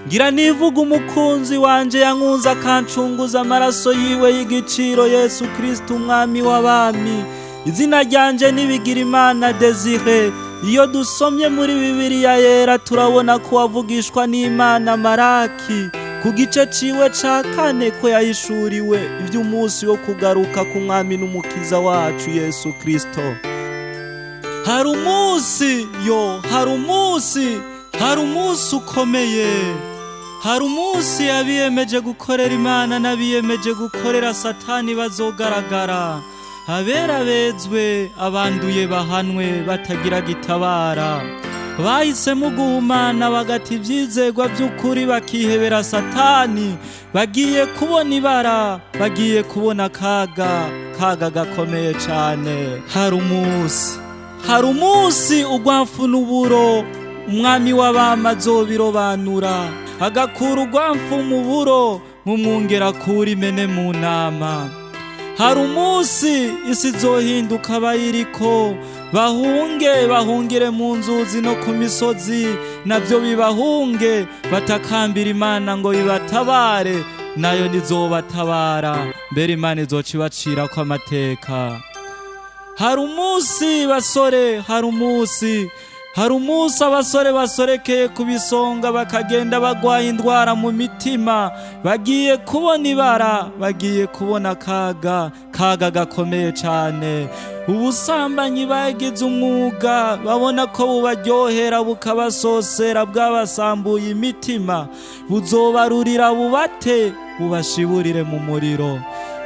ngira nivuga umukunzi wanje yankunze akancunguza amaraso yiwe y'igiciro, Yesu Kristo umwami w'abami. Izina ryanje ni Bigirimana Desire. Iyo dusomye muri Bibiliya yera turabona ko wavugishwa n'Imana Maraki ku gice ciwe ca 4 ko yahishuriwe ivy'umunsi wo kugaruka ku mwami n'umukiza wacu Yesu Kristo. Har'Umunsi, Har'Umunsi ukomeye. Har'Umunsi abiyemeje gukorera Imana n'abiyemeje gukorera Satani bazogaragara. Abera bezwe, abanduye bahanwe batagira gitabara. Bahisemo guhumana bagata ivyizegwa vy'ukuri bakihebera Satani. Bagiye kubona ibara, bagiye kubona kaga gakomeye cane. Har'Umunsi urwamfu n'uburo, umwami w'abami azobirobanura. Agakura urwamfu mu buro, mumwungera akura impene mu nama. Har'Umunsi isi izohinduka abayiriko, bahungire mu nzuzi no ku misozi, navyo bibahunge, batakambira Imana ngo bibatabare, nayo nizobatabara, mbere Imana izoca ibacirako amateka. Har'Umunsi basore, Har'Umunsi abasore basorekeye ku bisonga bakagenda bagwaye indwara mu mitima, bagiye kubona ibara, bagiye kubona kaga gakomeye cane. Ubusambanyi bagize umwuga, babona ko bubaryohera bukabasosera, bwabasambuye imitima, buzobarurira bubate, bubashiburire mu muriro.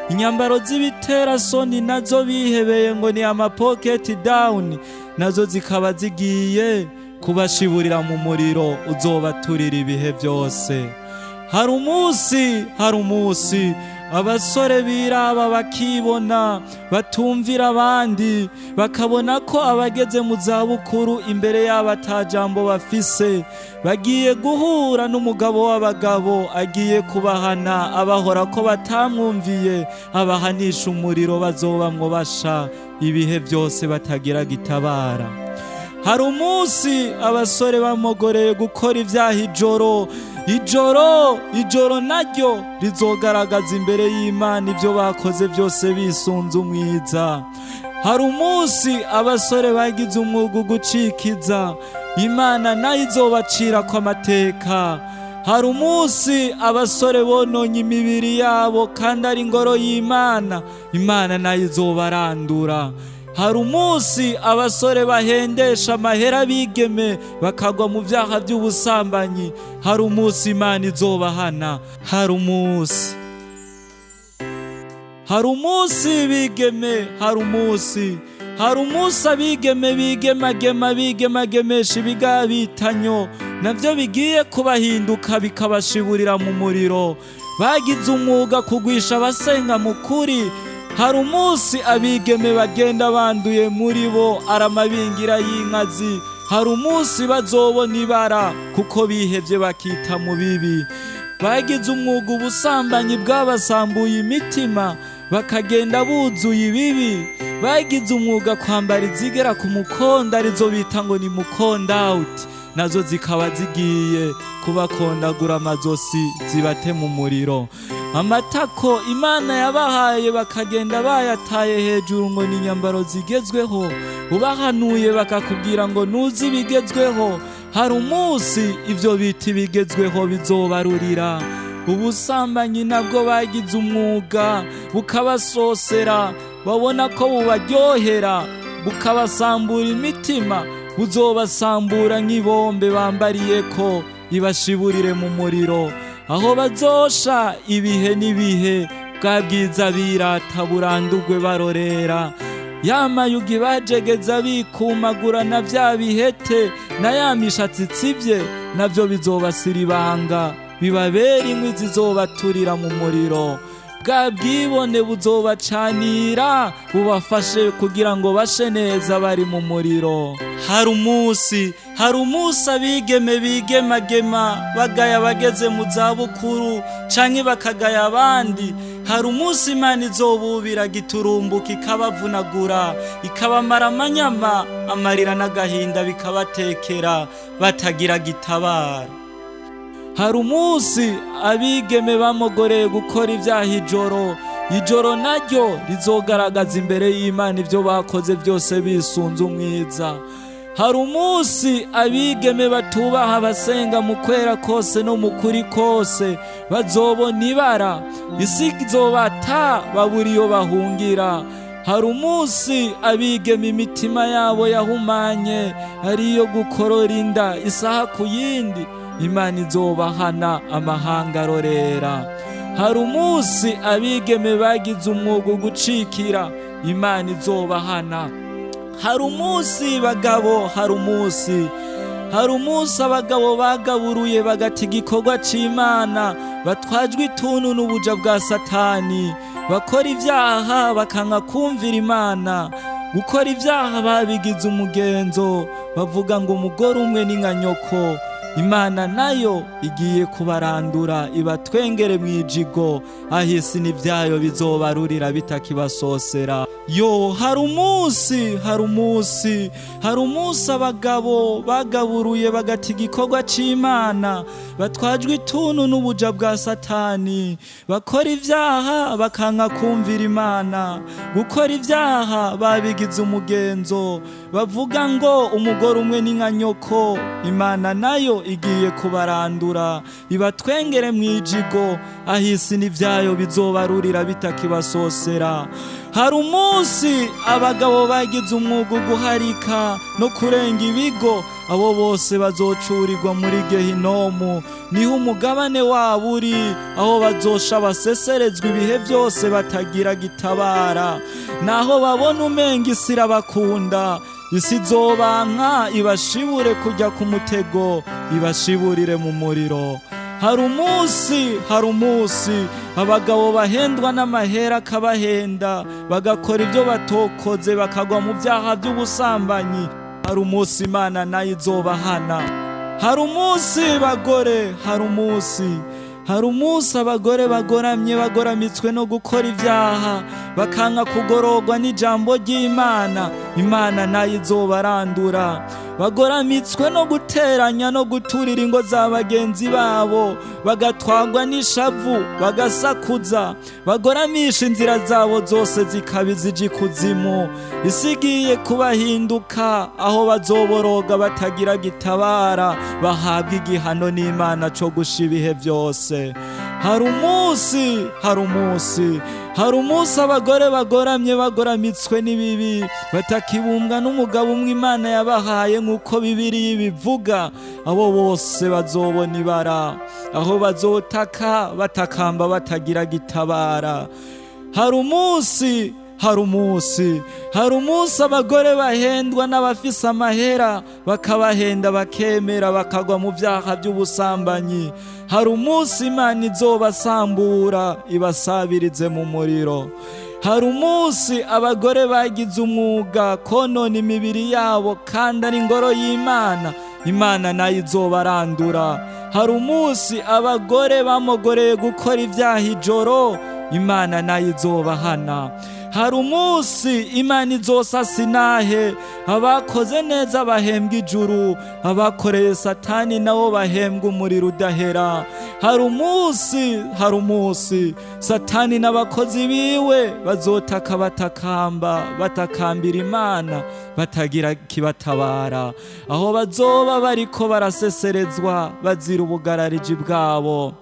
Inyambaro z'ibiterasoni nazo bihebeye ngo ni amapocket down, nazo zikaba zigiye kubashiburira mu muriro uzobaturira ibihe byose. Har'Umunsi abasore biraba bakibona, batumvira abandi, bakabona ko abageze mu zabukuru imbere yabo atajambo bafise. Bagiye guhura n'umugabo w'abagabo agiye kubahana, abahora ko batamwumviye, abahanisha umuriro bazobamwo basha ibihe byose batagira gitabara. Har'Umunsi abasore bamogoreye gukora ivyaha ijoro naryo rizogaragaza imbere y'Imana ivyo bakoze byose bisunze umwiza. Har'Umunsi abasore bagize umwuga gucikiza, Imana nayo izobacirako amateka. Har'Umunsi abasore bononye imibiri yabo kandi ari ingoro y'Imana, Imana nayo izobarandura. Har'Umunsi abasore bahendesha amahera bigeme bakagwa mu vyaha vy'ubusambanyi, Har'Umunsi Imana izobahana. Har'Umunsi bigeme, Har'Umunsi abigeme bigemagemesha ibigabitanyo, navyo bigiye kubahinduka bikabashiburira mu muriro. Bagize umwuga kugwisha abasenga mu kuri, Har'Umunsi abigeme bagenda banduye muri bo aramabingira y'inkazi, Har'Umunsi bazobona ibara kuko bihevye bakita mu bibi. Bagize umwuga ubusambanyi bwabasambuye imitima, bakagenda buzuye ibibi. Bagize umwuga kwambara izigera ku mukonda, arizo bita ngo ni mukonda out, nazo zikaba zigiye kubakondagura amazosi zibate mu muriro. Amatako Imana yabahaye bakagenda bayataye hejuru ngo ni inyambaro zigezweho, ubahanuye bakakubwira ngo nuzi ibigezweho. Har'Umunsi ivyo biti bigezweho bizobarurira. Ubusambanyi nabwo bagize umwuga bukabasosera, babona ko bubaryohera, bukabasambura imitima, buzobasambura nk'ibombe bambariyeko ibashiburire mu muriro. Aho bazosha ibihe n'ibihe, bwa bwiza birata burandurwe barorera. Ya mayugi bajegeza bikumagura na vya bihete, na ya mishatsi tsivye navyo bizobasira ibanga, bibabera inkwi zizobaturira mu muriro. Bwa bwibone buzobacanira, bubafashe kugira ngo bashe neza bari mu muriro. Har'Umunsi abigeme bigemagema bagaya bageze mu zabukuru canke bakagaya abandi. Har'Umunsi Imana izobubira giturumbuka ikabavunagura, ikabamara amanyama, amarira n'agahinda bikabatekera batagira gitabara. hari umunsi abigeme bamogoreye gukora ibyaha ijoro naryo rizogaragaza imbere y'Imana ibyo bakoze byose bisunze umwiza. hari umunsi abigeme batubaha abasenga mu kwera kose no mu kuri kose bazobona ibara, isi izobata babura iyo bahungira. hari umunsi abigeme imitima yabo yahumanye ariyo gukorora inda isaha ku yindi, Imana izobahana amahanga arorera. hari umunsi abigeme bagize umwuga gucikira, Imana izobahana. hari umunsi bagabo, hari umunsi abagabo bagaburuye bagata igikorwa c'Imana, batwajwe ituntu n'ubuja bwa Satani, bakora ibyaha bakanka kumvira Imana. gukora ibyaha babigize umugenzo, bavuga ngo umugore umwe ni nka nyoko. Imana nayo igiye kubarandura ibatwengere mwijigo, ahisi n'ivyayo bizobarurira bitakibasosera. hari umunsi abagabo bagaburuye bagata igikorwa c'Imana, batwajwe ituntu n'ubuja bwa Satani, bakora ibyaha bakanka kumvira Imana. gukora ibyaha babigize umugenzo, bavuga ngo umugore umwe ni nka nyoko. Imana nayo igiye kubarandura ibatwengere mwijigo, ahisi n'ivyayo bizobarurira bitakibasosera. hari umunsi abagabo bagize umwuga guharika no kurenga ibigo, abo bose bazocurirwa muri Gehinomu, niho umugabane wabo uri, aho bazosha baseserezwa ibihe byose batagira gitabara. naho babona umenga isi irabakunda, isi izobanka ibashibure kujya ku mutego, ibashiburire mu muriro. hari umunsi abagabo bahendwa n'amahera akabahenda, bagakora ibyo batokoze bakagwa mu byaha by'ubusambanyi. hari umunsi Imana nayo izobahana. hari umunsi bagore, hari umunsi abagore bagoramitswe no gukora ibyaha, bakanka kugororwa n'ijambo ry'Imana. Imana nayo izobarandura. bagoramitswe no guteranya no guturira ingo za bagenzi babo, bagatwagwa n'ishavu bagasakuza, bagoramisha inzira zabo zose zikaba izija ikuzimu. isi igiye kubahinduka, aho bazoboroga batagira gitabara, bahabwa igihano n'Imana co gusha ibihe byose. hari umunsi abagore bagoramitswe n'ibibi, batakibumbwa n'umugabo umwe Imana yabahaye nk'uko Bibiliya ibivuga. abo bose bazobona ibara, aho bazotaka batakamba batagira gitabara. hari umunsi abagore bahendwa n'abafise amahera, bakabahenda bakemera bakagwa mu byaha by'ubusambanyi. hari umunsi Imana izobasambura ibasabirize mu muriro. hari umunsi abagore bagize umwuga konona imibiri yabo kandi ari ingoro y'Imana, Imana nayo izobarandura. hari umunsi abagore bamogoreye gukora ibyaha ijoro, Imana nayo izobahana. hari umunsi Imana izosasa inahe, abakoze neza bahembwa ijuru, abakoreye Satani nabo bahembwa umuriro udahera. hari umunsi Satani n'abakozi biwe bazotaka batakambira Imana, batagira kibatabara, aho bazoba bariko baraseserezwa bazira ubugarariji bwabo.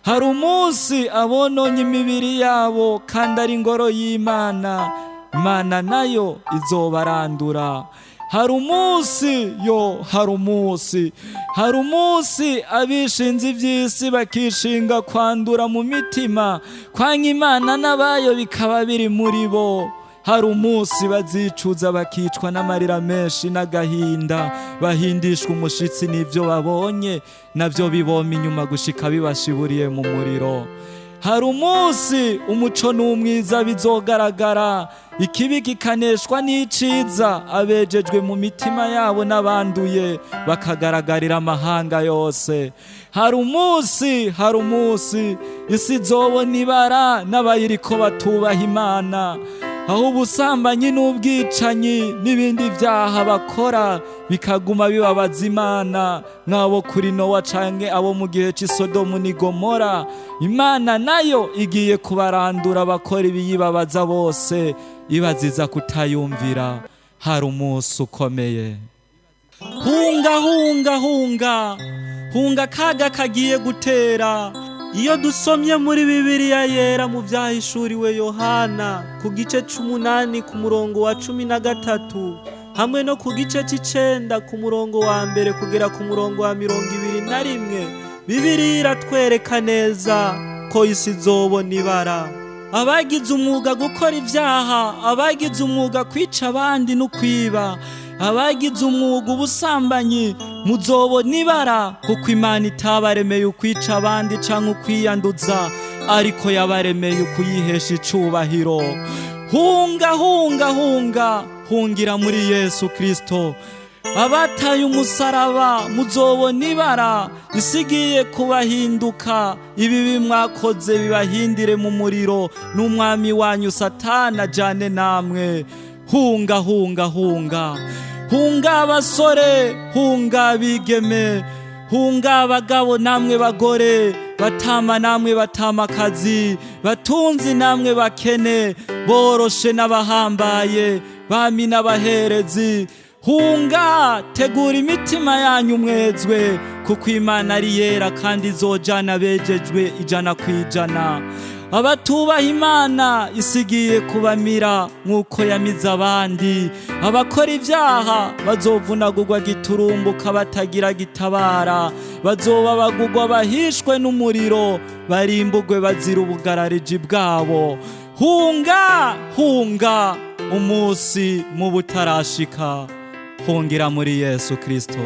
hari umunsi abononye imibiri yabo kandi ari ingoro y'Imana, Imana nayo izobarandura. hari umunsi abishinze iby'isi bakishinga kwandura mu mitima, kwanga Imana n'abayo bikaba biri muri bo. hari umunsi bazicuza bakicwa n'amarira menshi n'agahinda, bahindishwa umushitsi n'ibyo babonye, nabyo biboma inyuma gushika bibashiburiye mu muriro. hari umunsi umuco n'umwiza bizogaragara, ikibi kikaneshwa n'iciza, abejejwe mu mitima yabo n'abanduye bakagaragarira amahanga yose. hari umunsi isi izobona ibara n'abayiriko batubaha Imana. aho ubusambanyi n'ubwicanyi n'ibindi vyaha bakora bikaguma bibabaza Imana, nk'abo kuri Nowa canke abo mu gihe c'Isodomu n'i Gomora. Imana nayo igiye kubarandura abakora ibiyibabaza bose, ibaziza kutayumvira. Har'Umunsi ukomeye. Hunga hunga hunga hunga, kaga kagiye gutera. Iyo dusomye muri Bibiliya yera mu vyahishuriwe Yohana ku gice c'8 ku murongo wa 13 hamwe no ku gice c'9 ku murongo wa mbere kugera ku murongo wa 21, Bibiliya iratwereka neza ko isi izobona ibara. Abagize umwuga gukora ivyaha, abagize umwuga kwica abandi no kwiba, abagize umwuga ubusambanyi, muzobona ibara, kuko Imana itabaremeye ukwica abandi canke ukwiyanduza, ariko yabaremeye ukuyihesha icubahiro. Hunga hunga hunga, hungira muri Yesu Kristo. Abataye umusaraba muzobona ibara, isigiye kubahinduka. Ibibi mwakoze bibahindire mu muriro, n'umwami wanyu Satani ajane namwe. Hunga hunga hunga, hunga abasore, hunga abigeme, hunga abagabo namwe bagore, batama namwe batamakazi, batunzi namwe bakene, boroshe n'abahambaye, bami n'abaherezi. Hunga, tegura imitima yanyu mwezwe, kuko Imana ari yera kandi izojana bejejwe 100%. Abatubaha Imana isigiye kubamira nk'uko yamize abandi. Abakora ivyaha bazovunagurwa giturumbuka batagira gitabara, bazoba bagurwa bahishwe n'umuriro, barimbugwe bazira ubugarariji bwabo. Hunga hunga, umunsi mu butarashika. Hungira muri Yesu Kristo.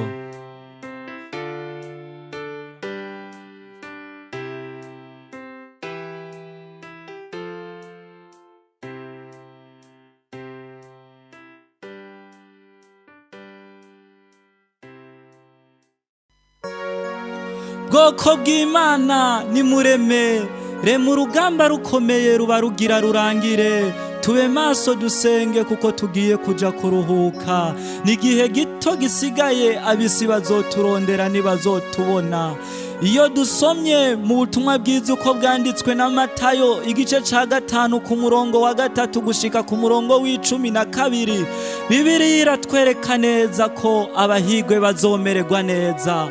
Bwoko bw'Imana nimureme, rema urugamba rukomeye ruba rugira rurangire. Tube maso dusenge kuko tugiye kuja kuruhuka. N'igihe gito gisigaye, abisi bazoturondera ntibazotubona. Iyo dusomye mu butumwa bwiza uko bwanditswe na Matayo igice ca 5 ku murongo wa 3 gushika ku murongo w'12, Bibiliya iratwereka neza ko abahigwe bazomererwa neza.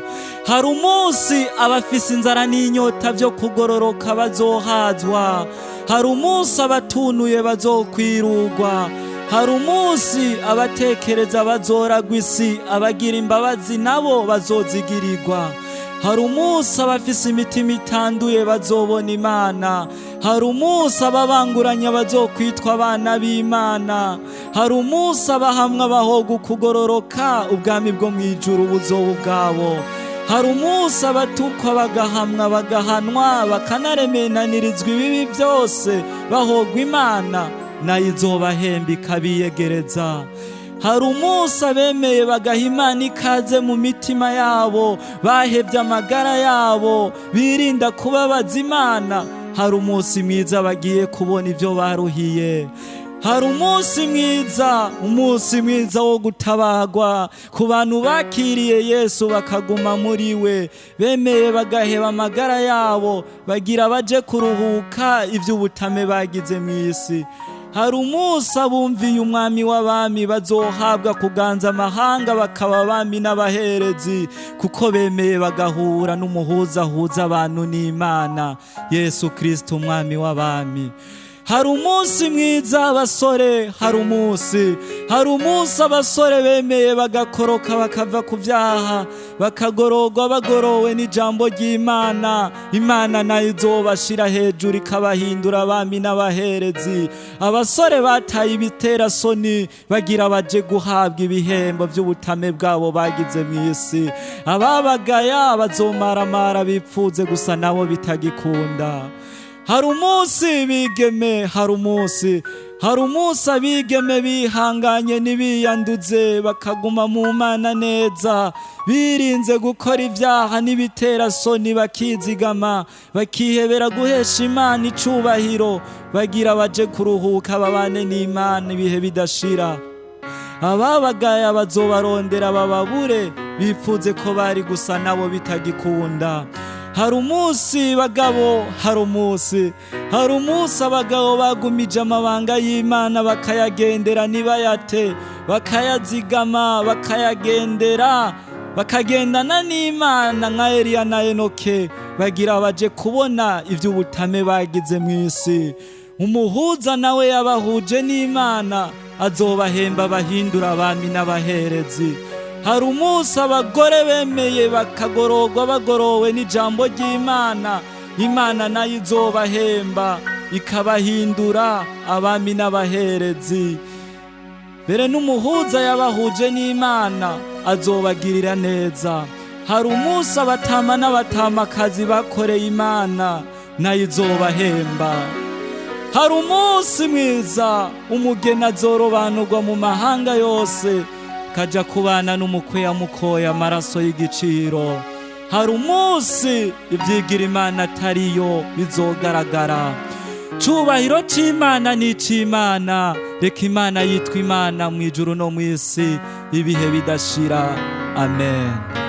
Har'Umunsi abafise inzara n'inyota vyo kugororoka bazohazwa. Har'Umunsi abatunuye bazokwirurwa. Har'Umunsi abatekereza bazoragwa isi, abagira imbabazi nabo bazozigirirwa. Har'Umunsi abafise imitima itanduye bazobona Imana. Har'Umunsi ababanguranya bazokwitwa abana b'Imana. Har'Umunsi abahamwa bahoga ukugororoka, ubwami bwo mw'ijuru buzoba ubwabo. Har'Umunsi abatukwa bagahamwa bagahanwa, bakanaremenanirizwa ibibi byose, bahogwa Imana nayo izobahemba ikabiyegereza. Har'Umunsi abemeye bagaha Imana ikaze mu mitima yabo, bahevye amagara yabo, birinda kubabaza Imana. Har'Umunsi mwiza bagiye kubona ivyo baruhiye. Har'Umunsi mwiza, umunsi mwiza wo gutabagwa ku bantu bakiriye Yesu bakaguma muri we, bemeye bagaheba amagara yabo, bagira baje kuruhuka ivy'ubutame bagize mw'isi. Har'Umunsi abumviye umwami w'abami bazohabwa kuganza amahanga, bakaba abami n'abaherezi, kuko bemeye bagahura n'umuhuzahuza abantu n'Imana, Yesu Kristo umwami w'abami. Har'Umunsi mwiza abasore, Har'Umunsi abasore bemeye bagakoroka bakava ku vyaha, bakagororwa bagorowe n'ijambo ry'Imana. Imana nayo izobashira hejuru ikabahindura abami n'abaherezi. Abasore bataye ibiterasoni bagira baje guhabwa ibihembo vy'ubutame bwabo bagize mw'isi. Ababagaya bazomaramara bipfuze gusa nabo bitagikunda. Har'umunsi bigeme, har'umunsi abigeme bihanganye ntibiyanduze bakaguma mu Mana neza, birinze gukora ibyaha n'ibitera soni, bakizigama bakihebera guhesha Imana icubahiro, bagira baje kuruhuka babane n'Imana ibihe bidashira. Ababagaya bazobarondera bababure, bipfuze ko bari gusa nabo bitagikunda. Har'umunsi bagabo, har'umunsi abagabo bagumije amabanga y'Imana bakayagendera nibayate, bakayazigama bakayagendera, bakagendana n'Imana nka Eliya na Enoke, bagira baje kubona ivy'ubutame bagize mw'isi. Umuhuza nawe yabahuje n'Imana azobahemba bahindura abami n'abaherezi. Har'umunsi abagore bemeye bakagororwa bagorowe n'ijambo ry'Imana, Imana nayo izobahemba ikabahindura abami n'abaherezi. Mbere n'umuhuza yabahuje n'Imana azobagirira neza. Har'umunsi abatama n'abatamakazi bakoreye Imana nayo izobahemba. Har'umunsi mwiza umugeni azorobanurwa mu mahanga yose, kaja kubana n'umukwe yamukoye amaraso y'igiciro. Har'umunsi Bigirimana atariyo bizogaragara. Cubahiro c'Imana ni c'Imana, reka Imana yitwa Imana mw'ijuru no mw'isi ibihe bidashira. Amen.